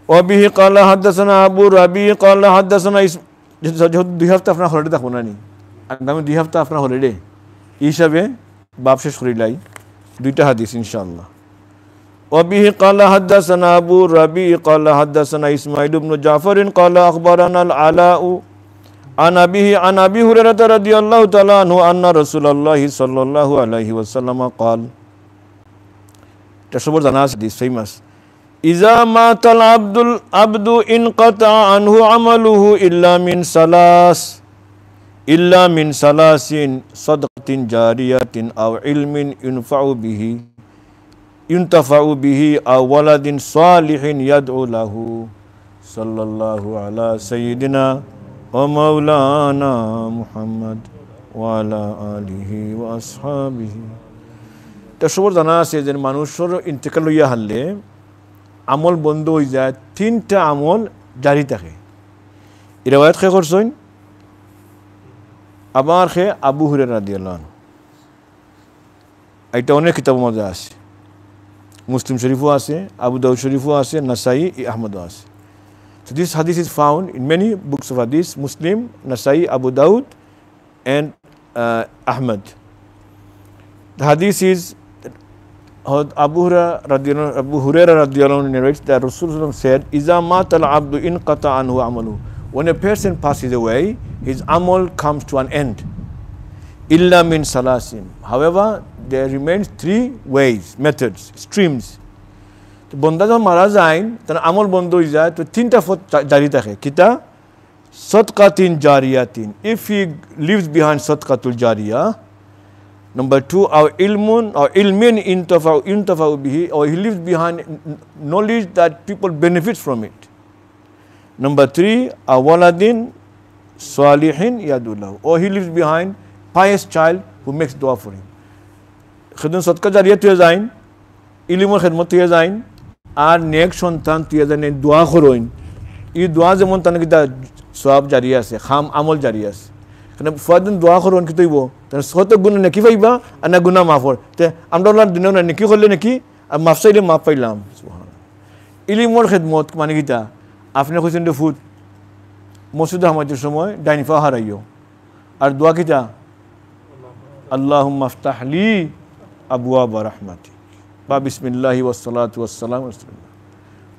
وبه قال حدثنا ابو ربيع قال حدثنا দুই হপ্তাহ আপনার হলিডে থাকবো না নি আগামী 2 হপ্তাহ আপনার হলিডে এই হিসাবে বাপ শেষ করিলাই দুইটা হাদিস ইনশাআল্লাহ وبه قال حدثنا ابو ربيع قال حدثنا اسماعيل بن جعفر قال اخبرنا العلاء عن ابي هريره رضي الله تعالى عنه ان رسول الله صلى الله عليه وسلم قال تشبر জানা আছে দিস ফেমাস إذا مات العبد انقطع عنه عمله إلا من ثلاث صدقة جارية أو علم ينتفع به أو ولد صالح يدعو له صلى الله على سيدنا ومولانا محمد وعلى آله وأصحابه تشبر জানা আছে যে মানুষের ইন্তেকাল হইয়া হারলে আমল বন্ধ হয়ে যায় 3টা আমল জারি থাকে এই রিওয়ায়াত কে করছেন আবার কে আবু হুরায়রা রাদিয়াল্লাহু আনহু এটা অনেক কিতাবের মধ্যে আছে মুসলিম শরীফও আছে আবু দাউদ শরীফও আছে নাসাই আহমদও আছে so this hadith is found in many books of hadith Muslim Nasai Abu Daud and Ahmad the hadith is Abu Hurairah radiyallahu anhu narrates that Rasulullah said, "Iza matal abdu inqata anhu amalu." When a person passes away, his amal comes to an end. Illa min salasin. However, there remains 3 ways, methods, streams. তো বন্দা যখন মারা যায় তার আমল বন্ধ হয়ে যায় তো 3টা পথ জারি থাকে কিতা সদকাতিন জারিয়াতিন if he leaves behind sadqatul jariyah. Number 2, our ilmin intafa'u bihi, or he leaves behind knowledge that people benefit from it. Number 3, a waladin salihin yadullahu, or he leaves behind pious child who makes dua for him. Khidmat sadqa jariyah tuya zain, ilmul khidmat tuya zain, R next সন্তান তুই জানে দোয়া করেন এই দোয়া যেমন তার কিতা সওয়াব জারি আছে খাম আমল জারি আছে কারণ ফুয়াদিন দোয়া করেন কি তৈব তার শত গুণ নাকি পাইবা আর না গুনাহ মাফ হয় তে আমরা ওনার দিন না নাকি করলে নাকি আর মাফ চাইলে মাফ পাইলাম সুবহানাল্লাহ ইলমুল খিদমত মানে কিতা আপনি কইছেন ফুট মসজিদে হামাইতের সময় ডাইনিফা হারাইও আর দোয়া কিতা আল্লাহুম্মা আফতাহ লি আবওয়াবা রাহমাতিক বা বিসমিল্লাহি ওয়াসসালাতু ওয়াসসালাম রাসূলুল্লাহ।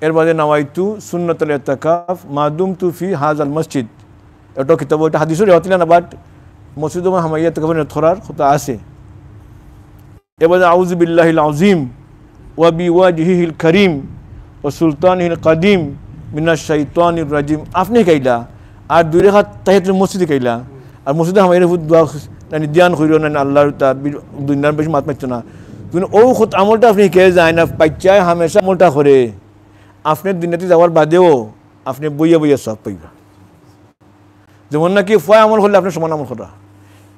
এর বাদে নাওয়াইতু সুন্নাতুল ইতিকাফ মা দুমতু ফি হাযাল মসজিদ, এটা কিতাব, এটা হাদিসের রিওয়ায়াত না, বাট মসজিদে হামাইয়া ইতিকাফের থরার কথা আছে। এবারে আউযু বিল্লাহিল আযীম ওয়া বিওয়াজহিল কারীম ওয়া সুলতানিল কাদিম মিনাশ শাইতানির রাজিম। আপনি কাইলা আর দুই রাকাত তাহিয়াতুল মসজিদে কাইলা আর মসজিদে হামাইয়া দোয়া মানে ধ্যান কইরো না আল্লাহর তার দুনিয়ার বেশি মাত মারতো না। কিন্তু ও খুদ আমলটা আপনি কে যায় না বাচ্চায় হামেশা আমলটা করে আপনি দুনিয়াতে যাওয়ার বাদেও আপনি বইয়া বইয়া সব পাইবা। যেমন নাকি ফয় আমল হলে আপনি সমান আমল করা,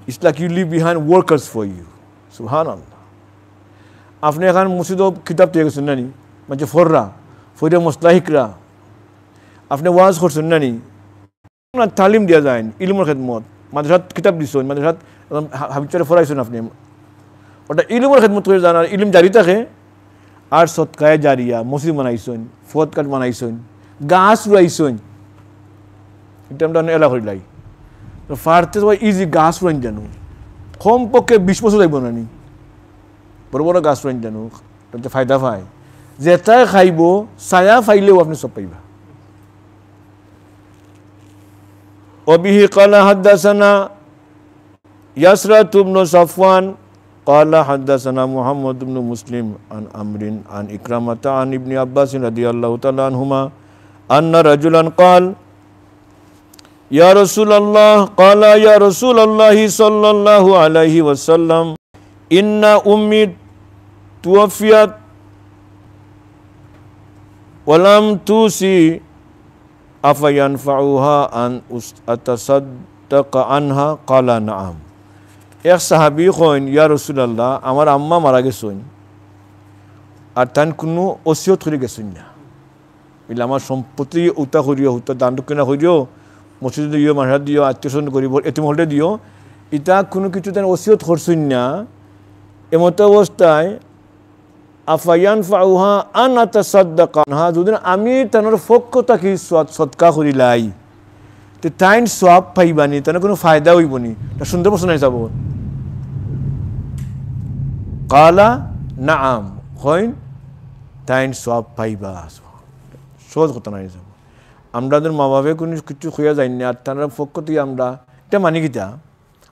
it's like you leave behind workers for you. সুবহানাল্লাহ। আপনি এখন মসজিদও কিতাব তৈরি করছেন নানি, মানে ফররা ফইরা মুস্তাহিকরা, আপনি ওয়াজ করছেন নানি, তালিম দিয়া যায় ইলমের খেদমত, মাদ্রাসাত কিতাব দিছেন, মাদ্রাসাত হাবিচারে ফরাইছেন, আপনি ওটা ইলমের খেদমত করে জানার ইলম জারি থাকে। আর সৎকায় জারিয়া মসজিদ বানাইছেন, ফত কাঠ বানাইছেন, গাছ রুয়াইছেন, এটা আমরা এলা করি লাই ফারতে সবাই ইজি গাছ রুয়াইন জানো, কমপক্ষে 20 বছর যাইব নানি, বড় বড় গাছ রুয়াইন জানো, তাতে ফায়দা পায়। যেটাই খাইব ছায়া পাইলেও আপনি সব পাইবা। وبه قال حدثنا يسرة بن صفوان قال حدثنا محمد بن مسلم عن عمرو عن إكرمة عن ابن عباس رضي الله تعالى عنهما أن رجلا قال يا رسول الله قال يا رسول الله صلى الله عليه وسلم إن أمي توفيت ولم توصي আফায়ানফাউহা আন আতাসাদ্দাকা আনহা ক্বালা নাআম। এক সাহাবী কইন ইয়া রাসূলুল্লাহ আমার আম্মা মারা গেছেন আর তান কোনো ওসিয়ত করে গেছেন না, বলে আমার সম্পত্তি উতা করিও, উতা দান দক্ষিণা করিও, মসজিদে দিও, মাদ্রাসা দিও, আত্মীয়স্বজন করিব, এতিম হলে দিও, এটা কোনো কিছু তান ওসিয়ত করছেন না। এমতো অবস্থায় আফায়ানফাউহা আন আতাসাদ্দাকা আনহা, যদি আমি তানোর পক্ষ থাকি সদকা করিলাই তো তাইন সওয়াব পাইবানি, তার কোনো ফায়দা হইবনি। তা সুন্দর প্রশ্ন যাব। ক্বালা নাআম, হইন তাইন সওয়াব পাইবা, সহজ কথা নাই যাব। আমাদের মা বাপে কোনো কিছু খুঁয়া যায় না আর তার পক্ষ থেকে আমরা এটা মানি কিতা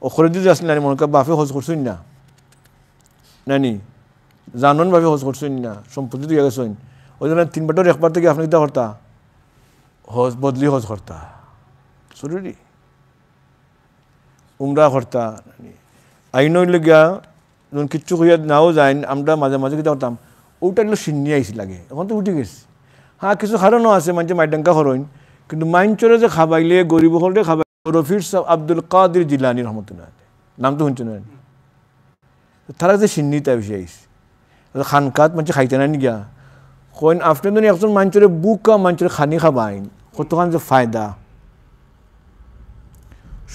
অখরে দিতে আসলে নানি মনে কর বাপে হজ করছেন না নানি জানন ভাবে হজ করছেন না, সম্পত্তি দিয়ে গেছেন, ওই জন্য 3 বারের একবার থেকে আপনি কিতা করতা হজ বদলি হজ করতা, জরুরি উমরা করতা। আইন হইলে গিয়া যখন কিচ্ছু খুঁয়া নাও যায় আমরা মাঝে মাঝে কিতা করতাম, ওটা হলো সিন্নি আইসি লাগে, এখন তো উঠে গেছি। হ্যাঁ কিছু কারণও আছে, মানুষে মাইডাঙ্কা হরইন, কিন্তু মাইনচরে যে খাবাইলে গরিব হলে খাবাই। রফির সাহেব আব্দুল কাদের জিলানি রহমতুল্লাহ নাম তো শুনছেন, তারা যে সিন্নিটা বেশি আইসি খানকাত মানুষ খাইতে না গিয়া কইন আপনি তো একজন মানুষের বুকা মানুষের খানি খাবাইন কতখান যে ফায়দা।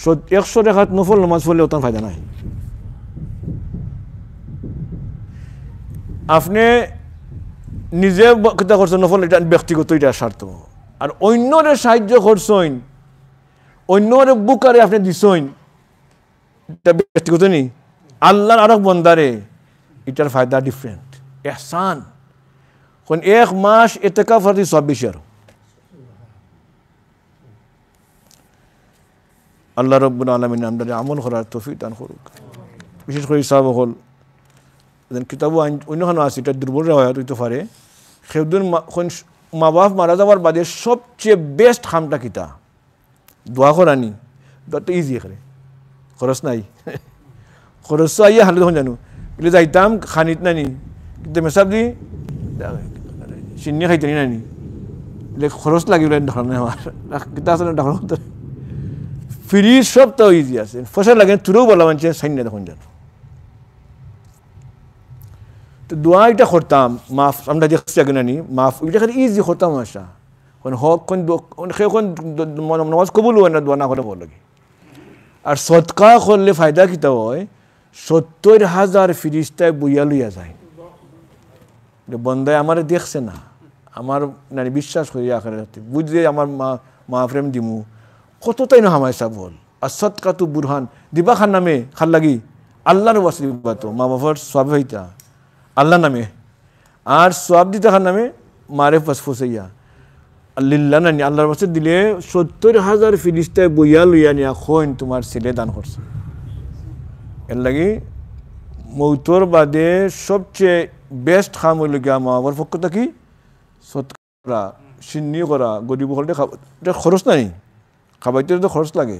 100 রেখাত নফল নামাজ পড়লে অত ফায়দা নাই। আপনি নিজে কিতা করছেন নফল, এটা ব্যক্তিগত, এটা স্বার্থ, আর অন্যরে সাহায্য করছেন, অন্যরে বুকারে আপনি দিছেন, এটা ব্যক্তিগত নি, আল্লাহর আরেক বন্দারে এটার ফায়দা ডিফারেন্ট। এহসান কোন 1 মাস ইতিকাফ ফরজি 26 আল্লাহ রাব্বুল আলামিন আমাদের আমল করার তৌফিক দান করুক। বিশেষ করে সাহাব হল কিতাবও অন্যখানে আছে, এটা দুর্বল রেওয়ায়াত হইতে পারে। সেদিন মা বাপ মারা যাওয়ার বাদে সবচেয়ে বেস্ট খামটা কিতা দোয়া করানি, দোয়াটা ইজি করে, খরচ নাই, খরচ আইয়া হালে তখন জানো বলে যাইতাম খানিত নানি, কিন্তু মেসাব দি চিনি খাইতে নানি বলে খরচ লাগিলে ঢাকা নাই আমার কিতা আসলে ঢাকা ফ্রি, সব তো ইজি আছে, ফসল লাগে তুরেও বলা মানছে সাইন না তখন জানো। তো দোয়া এটা করতাম মাফ, আমরা দেখছি আগে নানি মাফ, এটা খালি ইজি করতাম আসা কোন হক কোন নামাজ কবুল হয় না দোয়া না করে ভালো লাগে। আর সদকা করলে ফায়দা কিতা হয়, 70,000 ফিরিস্তায় বইয়া লইয়া যায়, বন্দায় আমার দেখছে না, আমার নানি বিশ্বাস করি আখেরাতে বুঝলে আমার মা প্রেম দিমু, কতটাই না হামায় সাব হল আর সৎকাতু বুরহান দিবা খান নামে খান লাগি আল্লাহর ওয়াসি দিবা তো মা বাবার সব হইতা আল্লাহ নামে আর সব দিতে খান নামে মারে ফুসাইয়া আল্লিল্লা নানি আল্লাহর ওয়াসি দিলে 70,000 ফিলিস্তায় বইয়া লইয়া নিয়া খোন তোমার ছেলে দান করছে এর লাগি মৌতর বাদে সবচেয়ে বেস্ট খাম হইল গিয়া মা বাবার পক্ষ থাকি সৎকারা সিন্নি করা গরিব হলে এটা খরচ নাই খাবাইতে তো খরচ লাগে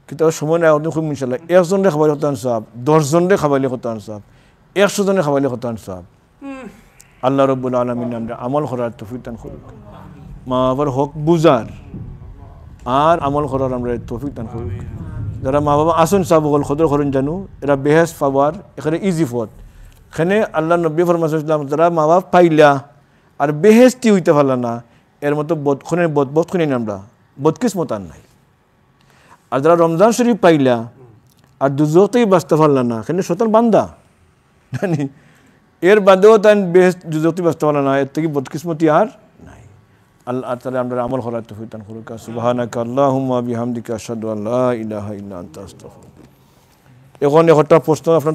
কিন্তু সময় নাই খুব ইনশাল্লাহ 1 জনে খাবাইলে কত আনসাব 10 জনে খাবাইলে কত আনসাব 100 জনে খাবাইলে কত আনসাব আল্লাহ রব্বুল আলামিন আমরা আমল করার তৌফিক দান করুক মা বাবার হক বুঝার আর আমল করার আমরা তৌফিক দান করুক যারা মা বাবা আসুন সাব হল খদর করেন জানু এরা বেহেস পাওয়ার এখানে ইজি পথ এখানে আল্লাহ নবী ফরমাইছিলাম যারা মা বাবা পাইলা আর বেহেস্তি হইতে পারলা না এর মতো বদখুনি আমরা বদকিসমত আর নাই আর যারা রমজান শরীফ পাইলা আর দুজকতেই বাঁচতে পারলা না এখানে শতান বান্দা জানি এর বাদেও তাই বেহেস্ত দুজকতেই বাঁচতে পারলা না এর থেকে বদকিসমতি আর নাই আল্লাহ তাআলা আমরা আমল করার তৌফিক দান করুক সুবহানাকা আল্লাহুম্মা বিহামদিকা আশহাদু আল্লা ইলাহা ইল্লা আনতা আস্তাগফিরুকা এখন একটা প্রশ্ন আপনার